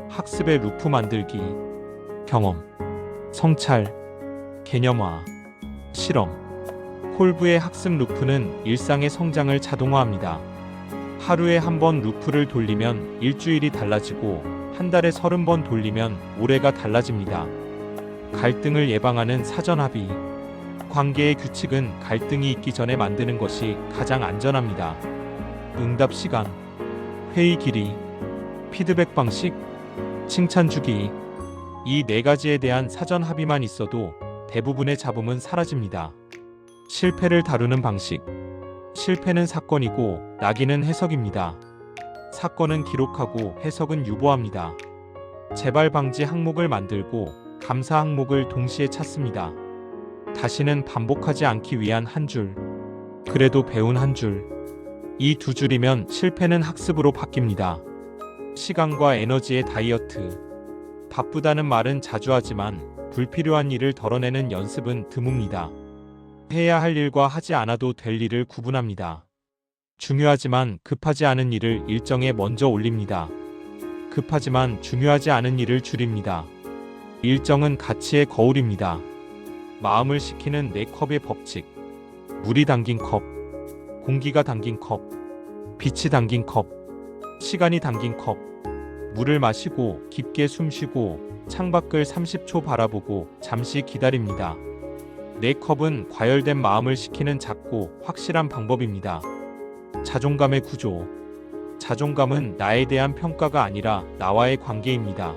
학습의 루프 만들기. 경험, 성찰, 개념화, 실험. 콜브의 학습 루프는 일상의 성장을 자동화합니다. 하루에 한 번 루프를 돌리면 일주일이 달라지고, 한 달에 30번 돌리면 올해가 달라집니다. 갈등을 예방하는 사전 합의. 관계의 규칙은 갈등이 있기 전에 만드는 것이 가장 안전합니다. 응답 시간, 회의 길이, 피드백 방식, 칭찬 주기. 이 4가지에 대한 사전 합의만 있어도 대부분의 잡음은 사라집니다. 실패를 다루는 방식. 실패는 사건이고 낙인은 해석입니다. 사건은 기록하고 해석은 유보합니다. 재발 방지 항목을 만들고 감사 항목을 동시에 찾습니다. 다시는 반복하지 않기 위한 한 줄. 그래도 배운 한 줄. 이 2줄이면 실패는 학습으로 바뀝니다. 시간과 에너지의 다이어트. 바쁘다는 말은 자주 하지만 불필요한 일을 덜어내는 연습은 드뭅니다. 해야 할 일과 하지 않아도 될 일을 구분합니다. 중요하지만 급하지 않은 일을 일정에 먼저 올립니다. 급하지만 중요하지 않은 일을 줄입니다. 일정은 가치의 거울입니다. 마음을 식히는 4컵의 법칙. 물이 담긴 컵, 공기가 담긴 컵, 빛이 담긴 컵, 시간이 담긴 컵. 물을 마시고 깊게 숨쉬고 창밖을 30초 바라보고 잠시 기다립니다. 4컵은 과열된 마음을 식히는 작고 확실한 방법입니다. 자존감의 구조. 자존감은 나에 대한 평가가 아니라 나와의 관계입니다.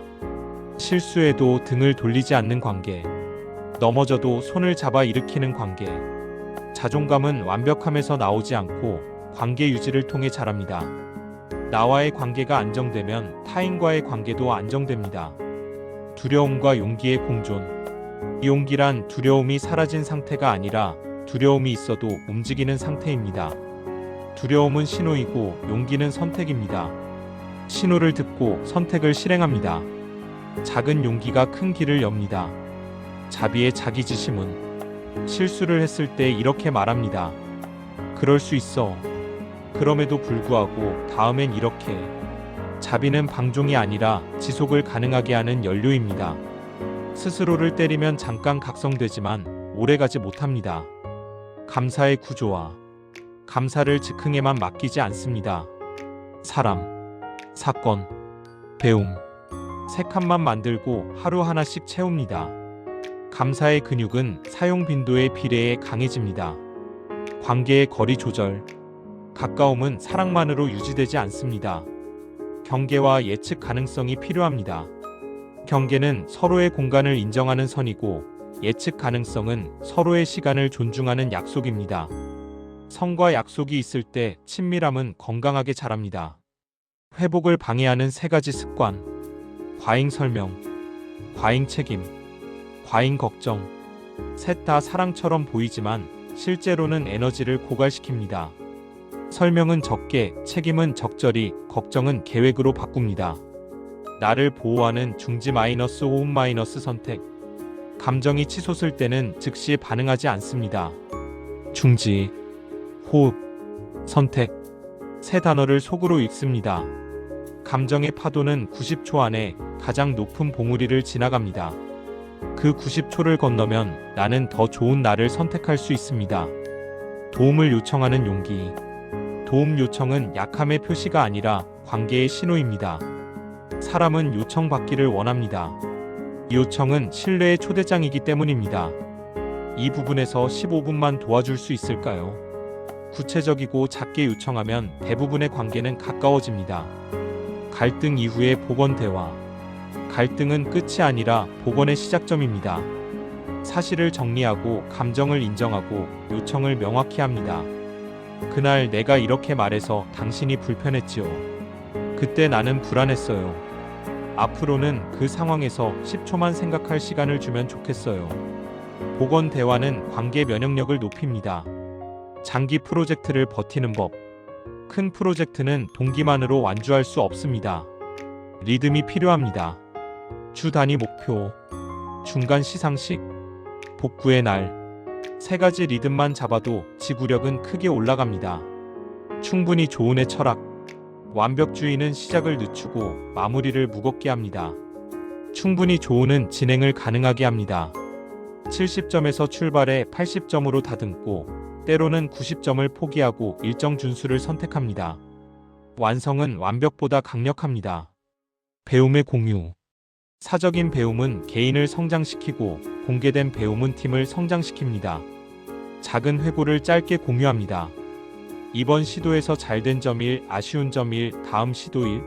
실수해도 등을 돌리지 않는 관계. 넘어져도 손을 잡아 일으키는 관계. 자존감은 완벽함에서 나오지 않고 관계 유지를 통해 자랍니다. 나와의 관계가 안정되면 타인과의 관계도 안정됩니다. 두려움과 용기의 공존. 용기란 두려움이 사라진 상태가 아니라 두려움이 있어도 움직이는 상태입니다. 두려움은 신호이고 용기는 선택입니다. 신호를 듣고 선택을 실행합니다. 작은 용기가 큰 길을 엽니다. 자비의 자기지심은 실수를 했을 때 이렇게 말합니다. 그럴 수 있어. 그럼에도 불구하고 다음엔 이렇게. 자비는 방종이 아니라 지속을 가능하게 하는 연료입니다. 스스로를 때리면 잠깐 각성되지만 오래가지 못합니다. 감사의 구조와 감사를 즉흥에만 맡기지 않습니다. 사람, 사건, 배움, 세 칸만 만들고 하루 하나씩 채웁니다. 감사의 근육은 사용 빈도에 비례해 강해집니다. 관계의 거리 조절. 가까움은 사랑만으로 유지되지 않습니다. 경계와 예측 가능성이 필요합니다. 경계는 서로의 공간을 인정하는 선이고 예측 가능성은 서로의 시간을 존중하는 약속입니다. 선과 약속이 있을 때 친밀함은 건강하게 자랍니다. 회복을 방해하는 세 가지 습관. 과잉 설명, 과잉 책임, 과잉 걱정. 셋 다 사랑처럼 보이지만 실제로는 에너지를 고갈시킵니다. 설명은 적게, 책임은 적절히, 걱정은 계획으로 바꿉니다. 나를 보호하는 중지 마이너스 호흡 마이너스 선택. 감정이 치솟을 때는 즉시 반응하지 않습니다. 중지, 호흡, 선택. 세 단어를 속으로 읽습니다. 감정의 파도는 90초 안에 가장 높은 봉우리를 지나갑니다. 그 90초를 건너면 나는 더 좋은 나를 선택할 수 있습니다. 도움을 요청하는 용기. 도움 요청은 약함의 표시가 아니라 관계의 신호입니다. 사람은 요청받기를 원합니다. 이 요청은 신뢰의 초대장이기 때문입니다. 이 부분에서 15분만 도와줄 수 있을까요? 구체적이고 작게 요청하면 대부분의 관계는 가까워집니다. 갈등 이후의 복원 대화. 갈등은 끝이 아니라 복원의 시작점입니다. 사실을 정리하고 감정을 인정하고 요청을 명확히 합니다. 그날 내가 이렇게 말해서 당신이 불편했지요. 그때 나는 불안했어요. 앞으로는 그 상황에서 10초만 생각할 시간을 주면 좋겠어요. 복원 대화는 관계 면역력을 높입니다. 장기 프로젝트를 버티는 법. 큰 프로젝트는 동기만으로 완주할 수 없습니다. 리듬이 필요합니다. 주 단위 목표, 중간 시상식, 복구의 날. 세 가지 리듬만 잡아도 지구력은 크게 올라갑니다. 충분히 좋은의 철학. 완벽주의는 시작을 늦추고 마무리를 무겁게 합니다. 충분히 좋은은 진행을 가능하게 합니다. 70점에서 출발해 80점으로 다듬고 때로는 90점을 포기하고 일정 준수를 선택합니다. 완성은 완벽보다 강력합니다. 배움의 공유. 사적인 배움은 개인을 성장시키고 공개된 배움은 팀을 성장시킵니다. 작은 회고를 짧게 공유합니다. 이번 시도에서 잘된 점 1, 아쉬운 점 1, 다음 시도 1.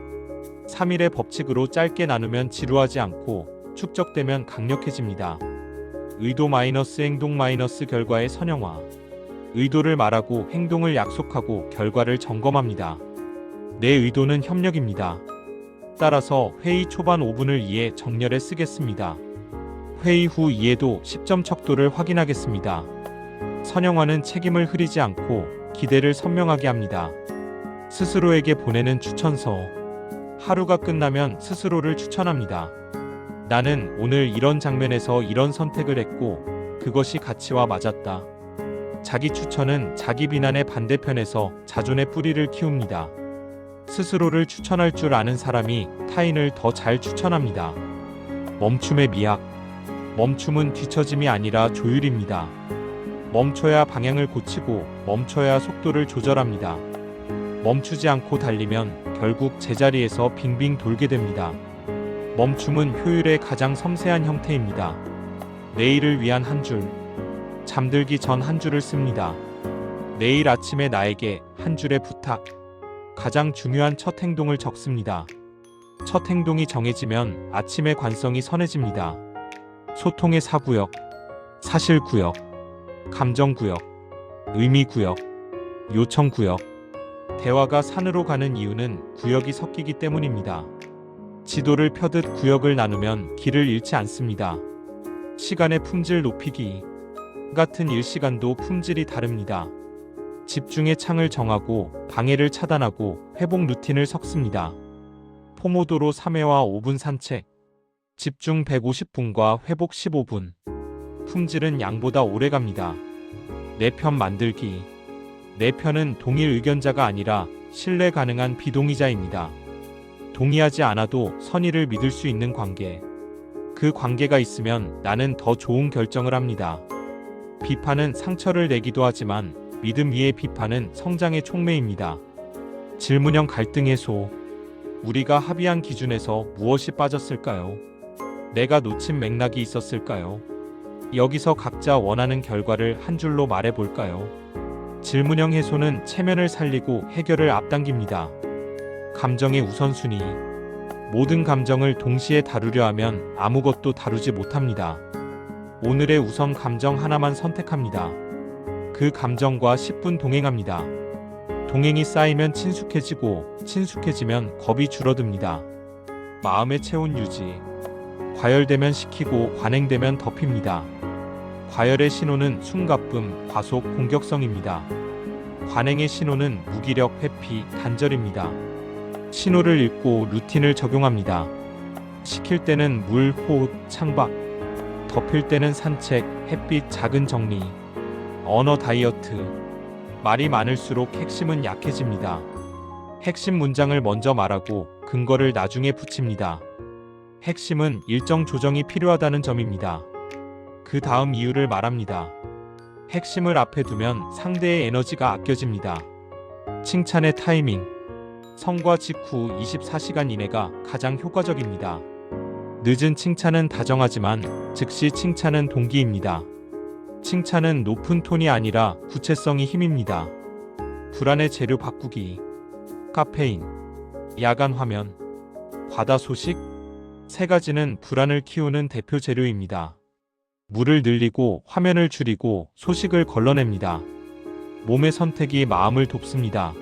3일의 법칙으로 짧게 나누면 지루하지 않고 축적되면 강력해집니다. 의도 마이너스 행동 마이너스 결과의 선형화. 의도를 말하고 행동을 약속하고 결과를 점검합니다. 내 의도는 협력입니다. 따라서 회의 초반 5분을 이해 정렬에 쓰겠습니다. 회의 후 이해도 10점 척도를 확인하겠습니다. 선형화는 책임을 흐리지 않고 기대를 선명하게 합니다. 스스로에게 보내는 추천서. 하루가 끝나면 스스로를 추천합니다. 나는 오늘 이런 장면에서 이런 선택을 했고 그것이 가치와 맞았다. 자기 추천은 자기 비난의 반대편에서 자존의 뿌리를 키웁니다. 스스로를 추천할 줄 아는 사람이 타인을 더 잘 추천합니다. 멈춤의 미학. 멈춤은 뒤처짐이 아니라 조율입니다. 멈춰야 방향을 고치고 멈춰야 속도를 조절합니다. 멈추지 않고 달리면 결국 제자리에서 빙빙 돌게 됩니다. 멈춤은 효율의 가장 섬세한 형태입니다. 내일을 위한 한 줄. 잠들기 전 한 줄을 씁니다. 내일 아침에 나에게 한 줄의 부탁. 가장 중요한 첫 행동을 적습니다. 첫 행동이 정해지면 아침의 관성이 선해집니다. 소통의 4구역. 사실구역, 감정구역, 의미구역, 요청구역. 대화가 산으로 가는 이유는 구역이 섞이기 때문입니다. 지도를 펴듯 구역을 나누면 길을 잃지 않습니다. 시간의 품질 높이기. 같은 일시간도 품질이 다릅니다. 집중의 창을 정하고 방해를 차단하고 회복 루틴을 섞습니다. 포모도로 3회와 5분 산책. 집중 150분과 회복 15분. 품질은 양보다 오래 갑니다. 내 편 만들기. 내 편은 동일 의견자가 아니라 신뢰 가능한 비동의자입니다. 동의하지 않아도 선의를 믿을 수 있는 관계. 그 관계가 있으면 나는 더 좋은 결정을 합니다. 비판은 상처를 내기도 하지만 믿음 위의 비판은 성장의 촉매입니다. 질문형 갈등 해소. 우리가 합의한 기준에서 무엇이 빠졌을까요? 내가 놓친 맥락이 있었을까요? 여기서 각자 원하는 결과를 한 줄로 말해볼까요? 질문형 해소는 체면을 살리고 해결을 앞당깁니다. 감정의 우선순위. 모든 감정을 동시에 다루려 하면 아무것도 다루지 못합니다. 오늘의 우선 감정 하나만 선택합니다. 그 감정과 10분 동행합니다. 동행이 쌓이면 친숙해지고 친숙해지면 겁이 줄어듭니다. 마음의 체온 유지. 과열되면 식히고 관행되면 덮입니다. 과열의 신호는 숨가쁨, 과속, 공격성입니다. 관행의 신호는 무기력, 회피, 단절입니다. 신호를 읽고 루틴을 적용합니다. 식힐 때는 물, 호흡, 창밖. 덮일 때는 산책, 햇빛, 작은 정리. 언어 다이어트. 말이 많을수록 핵심은 약해집니다. 핵심 문장을 먼저 말하고 근거를 나중에 붙입니다. 핵심은 일정 조정이 필요하다는 점입니다. 그 다음 이유를 말합니다. 핵심을 앞에 두면 상대의 에너지가 아껴집니다. 칭찬의 타이밍. 성과 직후 24시간 이내가 가장 효과적입니다. 늦은 칭찬은 다정하지만 즉시 칭찬은 동기입니다. 칭찬은 높은 톤이 아니라 구체성이 힘입니다. 불안의 재료 바꾸기. 카페인, 야간 화면, 바다 소식. 세 가지는 불안을 키우는 대표 재료입니다. 물을 늘리고 화면을 줄이고 소식을 걸러냅니다. 몸의 선택이 마음을 돕습니다.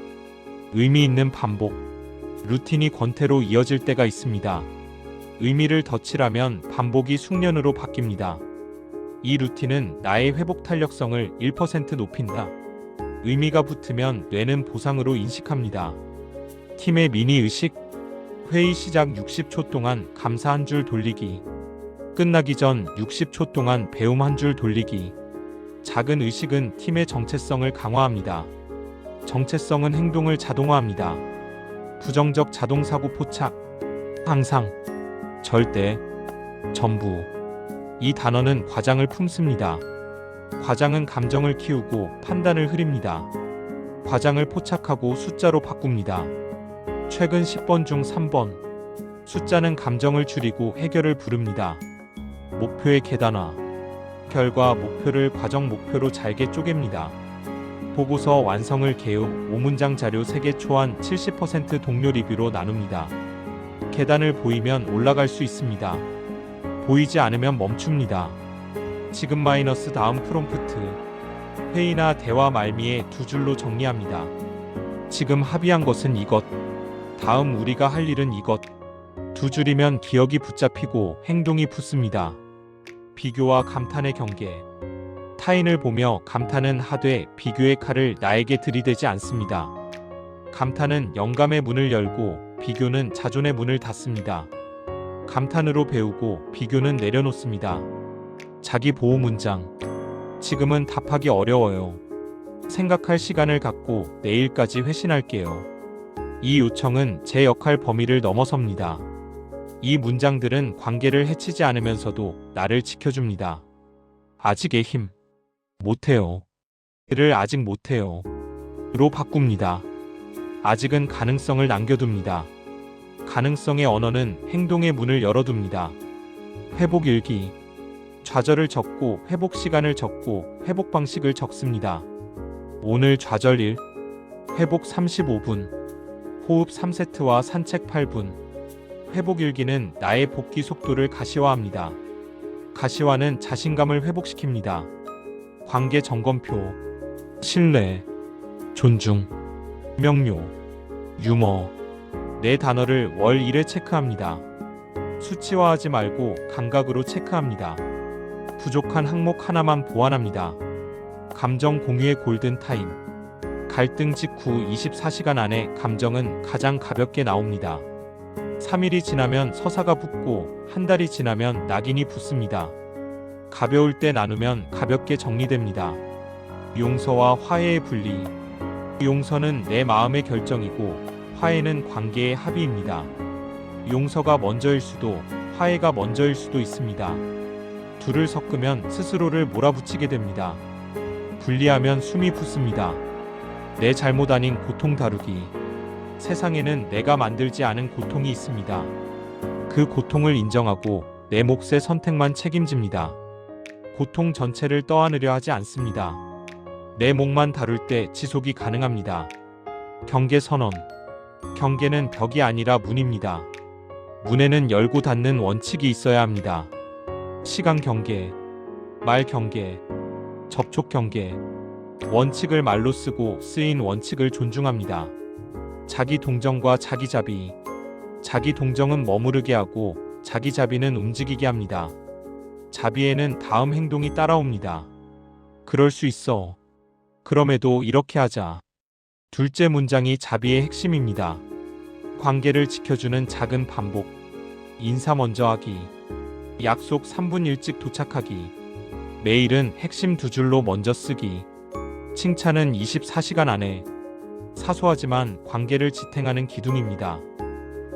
의미 있는 반복. 루틴이 권태로 이어질 때가 있습니다. 의미를 덧칠하면 반복이 숙련으로 바뀝니다. 이 루틴은 나의 회복 탄력성을 1% 높인다. 의미가 붙으면 뇌는 보상으로 인식합니다. 팀의 미니 의식. 회의 시작 60초 동안 감사 한 줄 돌리기. 끝나기 전 60초 동안 배움 한 줄 돌리기. 작은 의식은 팀의 정체성을 강화합니다. 정체성은 행동을 자동화합니다. 부정적 자동사고 포착. 항상, 절대, 전부. 이 단어는 과장을 품습니다. 과장은 감정을 키우고 판단을 흐립니다. 과장을 포착하고 숫자로 바꿉니다. 최근 10번 중 3번. 숫자는 감정을 줄이고 해결을 부릅니다. 목표의 계단화. 결과 목표를 과정 목표로 잘게 쪼갭니다. 보고서 완성을 개요. 5문장 자료 3개 초안 70% 동료 리뷰로 나눕니다. 계단을 보이면 올라갈 수 있습니다. 보이지 않으면 멈춥니다. 지금 마이너스 다음 프롬프트. 회의나 대화 말미에 2줄로 정리합니다. 지금 합의한 것은 이것. 다음 우리가 할 일은 이것. 2줄이면 기억이 붙잡히고 행동이 붙습니다. 비교와 감탄의 경계. 타인을 보며 감탄은 하되 비교의 칼을 나에게 들이대지 않습니다. 감탄은 영감의 문을 열고 비교는 자존의 문을 닫습니다. 감탄으로 배우고 비교는 내려놓습니다. 자기 보호 문장. 지금은 답하기 어려워요. 생각할 시간을 갖고 내일까지 회신할게요. 이 요청은 제 역할 범위를 넘어섭니다. 이 문장들은 관계를 해치지 않으면서도 나를 지켜줍니다. 아직의 힘. 못해요. 를 아직 못해요. 로 바꿉니다. 아직은 가능성을 남겨둡니다. 가능성의 언어는 행동의 문을 열어둡니다. 회복 일기. 좌절을 적고 회복 시간을 적고 회복 방식을 적습니다. 오늘 좌절 1. 회복 35분. 호흡 3세트와 산책 8분. 회복 일기는 나의 복귀 속도를 가시화합니다. 가시화는 자신감을 회복시킵니다. 관계 점검표. 신뢰, 존중, 명료, 유머. 네 단어를 월 1회 체크합니다. 수치화하지 말고 감각으로 체크합니다. 부족한 항목 하나만 보완합니다. 감정 공유의 골든타임. 갈등 직후 24시간 안에 감정은 가장 가볍게 나옵니다. 3일이 지나면 서사가 붙고 한 달이 지나면 낙인이 붙습니다. 가벼울 때 나누면 가볍게 정리됩니다. 용서와 화해의 분리. 용서는 내 마음의 결정이고 화해는 관계의 합의입니다. 용서가 먼저일 수도 화해가 먼저일 수도 있습니다. 둘을 섞으면 스스로를 몰아붙이게 됩니다. 분리하면 숨이 붙습니다. 내 잘못 아닌 고통 다루기. 세상에는 내가 만들지 않은 고통이 있습니다. 그 고통을 인정하고 내 몫의 선택만 책임집니다. 고통 전체를 떠안으려 하지 않습니다. 내 몫만 다룰 때 지속이 가능합니다. 경계 선언. 경계는 벽이 아니라 문입니다. 문에는 열고 닫는 원칙이 있어야 합니다. 시간 경계, 말 경계, 접촉 경계. 원칙을 말로 쓰고 쓰인 원칙을 존중합니다. 자기 동정과 자기 자비. 자기 동정은 머무르게 하고 자기 자비는 움직이게 합니다. 자비에는 다음 행동이 따라옵니다. 그럴 수 있어. 그럼에도 이렇게 하자. 둘째 문장이 자비의 핵심입니다. 관계를 지켜주는 작은 반복. 인사 먼저 하기. 약속 3분 일찍 도착하기. 메일은 핵심 두 줄로 먼저 쓰기. 칭찬은 24시간 안에. 사소하지만 관계를 지탱하는 기둥입니다.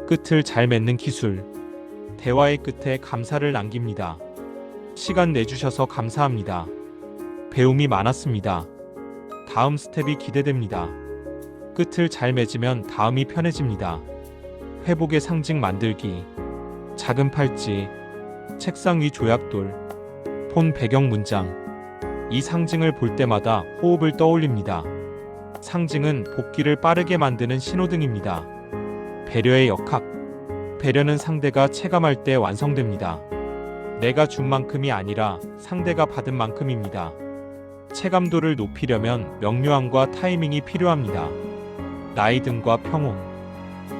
끝을 잘 맺는 기술. 대화의 끝에 감사를 남깁니다. 시간 내주셔서 감사합니다. 배움이 많았습니다. 다음 스텝이 기대됩니다. 끝을 잘 맺으면 다음이 편해집니다. 회복의 상징 만들기. 작은 팔찌, 책상 위 조약돌, 폰 배경 문장. 이 상징을 볼 때마다 호흡을 떠올립니다. 상징은 복귀를 빠르게 만드는 신호등입니다. 배려의 역학. 배려는 상대가 체감할 때 완성됩니다. 내가 준 만큼이 아니라 상대가 받은 만큼입니다. 체감도를 높이려면 명료함과 타이밍이 필요합니다. 나이 등과 평온.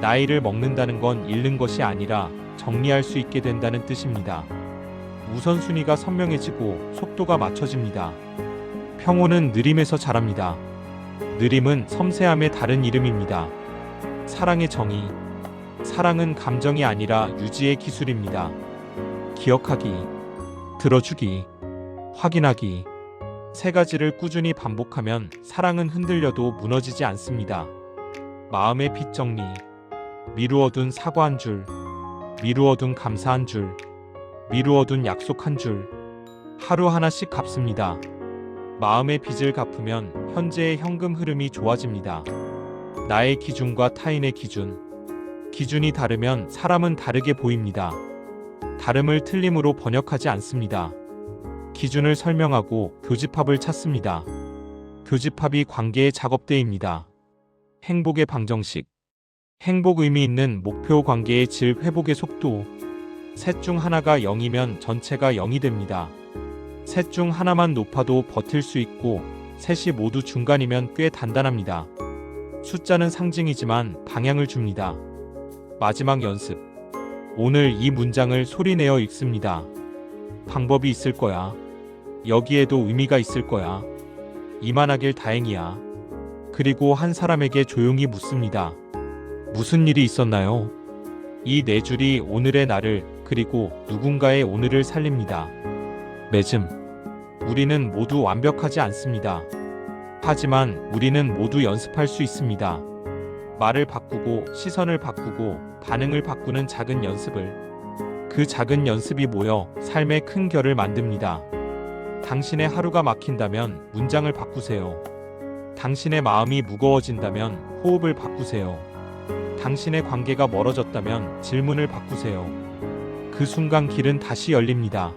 나이를 먹는다는 건 잃는 것이 아니라 정리할 수 있게 된다는 뜻입니다. 우선순위가 선명해지고 속도가 맞춰집니다. 평온은 느림에서 자랍니다. 느림은 섬세함의 다른 이름입니다. 사랑의 정의. 사랑은 감정이 아니라 유지의 기술입니다. 기억하기, 들어주기, 확인하기. 세 가지를 꾸준히 반복하면 사랑은 흔들려도 무너지지 않습니다. 마음의 빚 정리. 미루어둔 사과 한 줄, 미루어둔 감사 한 줄, 미루어둔 약속 한 줄. 하루 하나씩 갚습니다. 마음의 빚을 갚으면 현재의 현금 흐름이 좋아집니다. 나의 기준과 타인의 기준. 기준이 다르면 사람은 다르게 보입니다. 다름을 틀림으로 번역하지 않습니다. 기준을 설명하고 교집합을 찾습니다. 교집합이 관계의 작업대입니다. 행복의 방정식. 행복 의미 있는 목표 관계의 질 회복의 속도. 셋 중 하나가 0이면 전체가 0이 됩니다. 셋 중 하나만 높아도 버틸 수 있고 셋이 모두 중간이면 꽤 단단합니다. 숫자는 상징이지만 방향을 줍니다. 마지막 연습. 오늘 이 문장을 소리내어 읽습니다. 방법이 있을 거야. 여기에도 의미가 있을 거야. 이만하길 다행이야. 그리고 한 사람에게 조용히 묻습니다. 무슨 일이 있었나요? 이 네 줄이 오늘의 나를 그리고 누군가의 오늘을 살립니다. 맺음. 우리는 모두 완벽하지 않습니다. 하지만 우리는 모두 연습할 수 있습니다. 말을 바꾸고 시선을 바꾸고 반응을 바꾸는 작은 연습을. 그 작은 연습이 모여 삶의 큰 결을 만듭니다. 당신의 하루가 막힌다면 문장을 바꾸세요. 당신의 마음이 무거워진다면 호흡을 바꾸세요. 당신의 관계가 멀어졌다면 질문을 바꾸세요. 그 순간 길은 다시 열립니다.